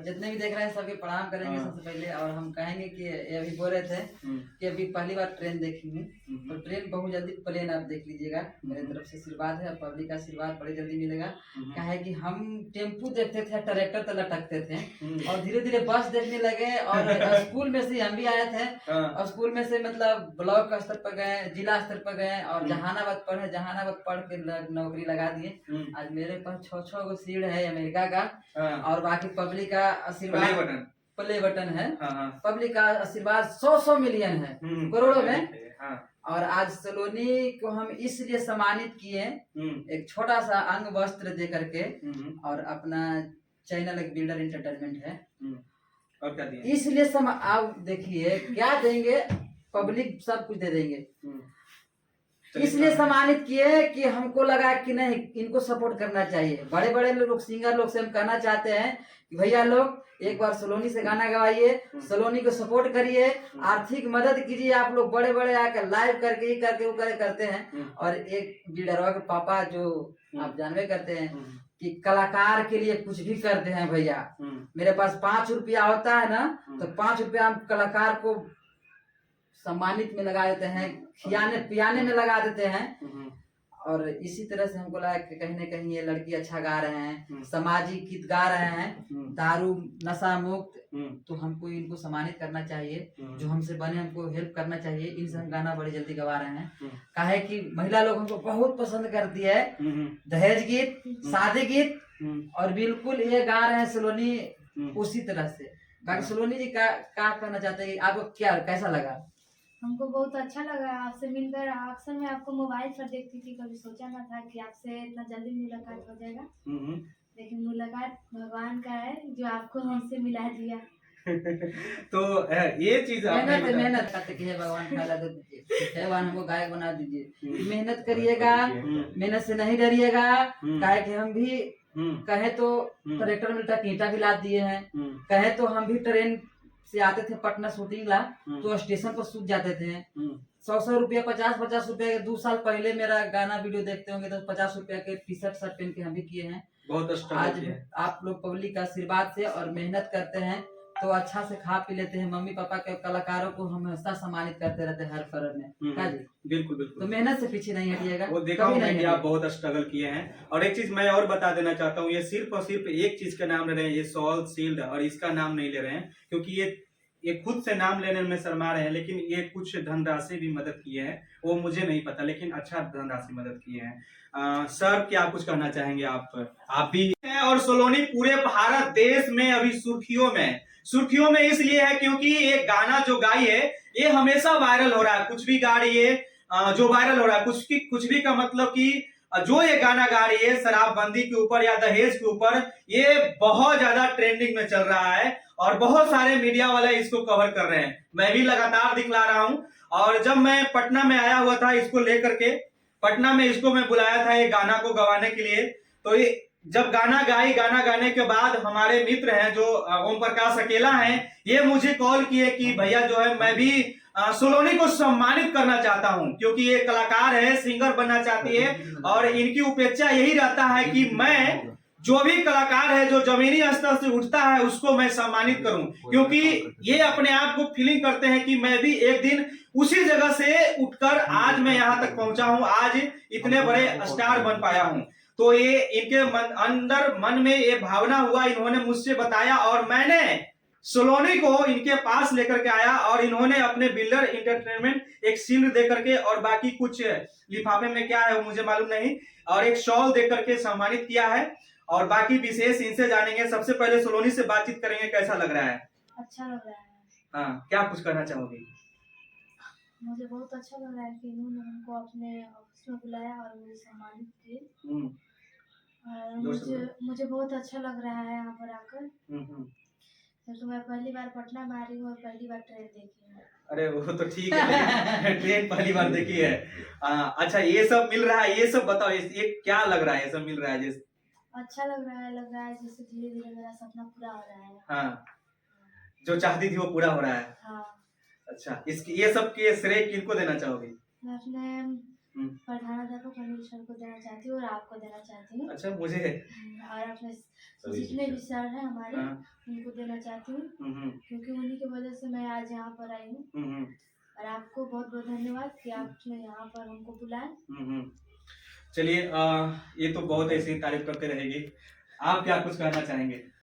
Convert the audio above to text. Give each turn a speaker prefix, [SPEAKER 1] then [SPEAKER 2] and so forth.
[SPEAKER 1] जितने भी देख रहे हैं सबके प्रणाम करेंगे सबसे पहले। और हम कहेंगे कि ये अभी बोल रहे थे कि अभी पहली बार ट्रेन देखी हूँ, तो ट्रेन बहुत जल्दी प्लेन आप देख लीजिएगा। मेरी तरफ से आशीर्वाद है, पब्लिक का आशीर्वाद बड़ी जल्दी मिलेगा। क्या है कि हम टेम्पू देखते थे, ट्रैक्टर तो लटकते थे, और धीरे धीरे बस देखने लगे। और स्कूल में से हम भी आए थे, और स्कूल में से मतलब ब्लॉक स्तर पर गए, जिला स्तर पर गए, और जहानाबाद पढ़े, जहानाबाद पढ़ के नौकरी लगा दिए। आज मेरे पास 6 गो सीट है अमेरिका का, और बाकी पब्लिक का आशीर्वाद प्ले बटन है। पब्लिक का आशीर्वाद 100 मिलियन है, करोड़ों में। और आज सलोनी को हम इसलिए सम्मानित किए, एक छोटा सा अंग वस्त्र दे करके, और अपना चैनल एक बिल्डर एंटरटेनमेंट है, और क्या दिए इसलिए आप देखिए क्या देंगे, पब्लिक सब कुछ दे देंगे। इसलिए सम्मानित किए कि हमको लगा कि नहीं, इनको सपोर्ट करना चाहिए। बड़े बड़े लोग, सिंगर लोग से हम कहना चाहते हैं कि भैया लोग एक बार सलोनी से गाना गवाइए, सलोनी को सपोर्ट करिए, आर्थिक मदद कीजिए। आप लोग बड़े बड़े आकर लाइव करके ही करके वो करते हैं। और एक बिल्डरवा के पापा जो आप जानवे करते हैं कि कलाकार के लिए कुछ भी करते हैं भैया। मेरे पास 5 रुपया होता है ना, तो 5 रुपया हम कलाकार को सम्मानित में लगा देते हैं, खियाने पियाने में लगा देते हैं। और इसी तरह से हमको लगा कि कहीं ना कहीं ये लड़की अच्छा गा रहे हैं, सामाजिक गीत गा रहे हैं, दारू नशा मुक्त, तो हमको इनको सम्मानित करना चाहिए। जो हमसे बने हमको हेल्प करना चाहिए। इनसे हम गाना बड़ी जल्दी गवा रहे हैं। काहे कि महिला लोग हमको बहुत पसंद करती है, दहेज गीत, शादी गीत, और बिल्कुल ये गा रहे हैं सलोनी उसी तरह से। बाकी सलोनी जी क्या कहना चाहते हैं, आपको क्या कैसा लगा?
[SPEAKER 2] हमको बहुत अच्छा लगा आपसे मिलकर। अक्सर मैं आपको मोबाइल पर देखती थी, कभी सोचा ना था कि आपसे इतना जल्दी मुलाकात हो जाएगा। लेकिन मुलाकात भगवान का है जो आपको हमसे मिला दिया।
[SPEAKER 1] तो ये चीज मेहनत करते कि भगवान खाला दे दीजिए, भगवान हमको गायक बना दीजिए। मेहनत करिएगा, मेहनत से नहीं डरिएगा। काहे कि हम भी कहे तो ट्रैक्टर में ईंटा भी ला दिए हैं, कहे तो हम भी ट्रेन से आते थे पटना शूटिंग ला, तो स्टेशन पर सूत जाते थे। 100 रुपया, 50 रुपया। 2 साल पहले मेरा गाना वीडियो देखते होंगे तो 50 रुपया के टी शर्ट पहन के हम भी किए हैं। बहुत आज आप लोग पब्लिक का आशीर्वाद से और मेहनत करते हैं तो अच्छा से खा पी लेते हैं। मम्मी पापा के कलाकारों को हम हमेशा सम्मानित करते रहते हैं हर पर्व में। हाँ जी, बिल्कुल बिल्कुल। तो मेहनत से पीछे नहीं हटिएगा। वो देखा हूं कि आप बहुत स्ट्रगल किए हैं। और एक चीज मैं और बता देना चाहता हूँ, ये सिर्फ और सिर्फ एक चीज का नाम ले रहे हैं, ये सॉल शील्ड, और इसका नाम नहीं ले रहे हैं क्योंकि ये खुद से नाम लेने में शर्मा रहे हैं। लेकिन ये कुछ धनराशि भी मदद किए हैं, वो मुझे नहीं पता, लेकिन अच्छा धनराशि मदद किए हैं। सर क्या कुछ कहना चाहेंगे आप भी हैं? और सलोनी पूरे भारत देश में अभी सुर्खियों में इसलिए है क्योंकि ये गाना जो गाई है ये हमेशा वायरल हो रहा है। कुछ भी गा रही है जो वायरल हो रहा है, कुछ भी का मतलब कि जो ये गाना गा रही है शराबबंदी के ऊपर या दहेज के ऊपर, ये बहुत ज्यादा ट्रेंडिंग में चल रहा है और बहुत सारे मीडिया वाले इसको कवर कर रहे हैं। मैं भी लगातार दिखला रहा हूं। और जब मैं पटना में आया हुआ था इसको लेकर के, पटना में इसको मैं बुलाया था ये गाना को गवाने के लिए, तो ये जब गाना गाने के बाद हमारे मित्र हैं जो ओम प्रकाश अकेला हैं, ये मुझे कॉल किए कि भैया जो है मैं भी सलोनी को सम्मानित करना चाहता हूं क्योंकि ये कलाकार है, सिंगर बनना चाहती है और इनकी उपेक्षा यही रहता है कि मैं जो भी कलाकार है जो जमीनी स्तर से उठता है उसको मैं सम्मानित करूं, क्योंकि ये अपने आप को फीलिंग करते हैं कि मैं भी एक दिन उसी जगह से उठकर आज मैं यहां तक पहुंचा हूं, आज इतने बड़े स्टार बन पाया हूं। तो ये इनके अंदर मन में ये भावना हुआ, इन्होंने मुझसे बताया और मैंने सलोनी को इनके पास लेकर के आया और इन्होंने अपने बिल्डर एंटरटेनमेंट एक शील्ड दे करके और बाकी कुछ लिफाफे में क्या है वो मुझे मालूम नहीं, और एक शॉल दे करके सम्मानित किया है। और बाकी विशेष इनसे जानेंगे। सबसे पहले सलोनी से बातचीत करेंगे, कैसा लग रहा है?
[SPEAKER 2] अच्छा लग रहा है।
[SPEAKER 1] हाँ, क्या कुछ कहना चाहोगी?
[SPEAKER 2] मुझे बहुत अच्छा लग रहा है कि इन्होंने हमको अपने ऑफिस में बुलाया और मुझे सम्मानित किए। मुझे बहुत अच्छा लग रहा है यहाँ पर आकर। तो मैं पहली बार पटना में आ रही हूँ और पहली बार ट्रेन देखी है। अरे वो तो ठीक है ट्रेन पहली बार देखी है। अच्छा, ये सब मिल रहा है, ये सब बताओ, ये क्या लग रहा है? ये सब मिल रहा है जैसे अच्छा लग रहा है जैसे धीरे धीरे मेरा सपना पूरा हो रहा है।
[SPEAKER 1] हाँ, जो चाहती थी वो पूरा हो रहा है। हाँ। अच्छा, इसकी ये सब के श्रेय किनको देना चाहोगी?
[SPEAKER 2] मैं अपने प्रधानाध्यापक अनिल सर को देना चाहती हूँ और आपको देना चाहती हूँ।
[SPEAKER 1] अच्छा, मुझे?
[SPEAKER 2] और अपने जितने भी सर हैं हमारे उनको करना चाहती हूँ, क्योंकि उन्हीं की वजह से मैं आज यहाँ पर आई हूँ। और आपको बहुत बहुत धन्यवाद कि आपने यहाँ पर हमको बुलाया।
[SPEAKER 3] चलिए, ये तो बहुत ऐसी तारीफ करते रहेगी। आप क्या कुछ कहना चाहेंगे?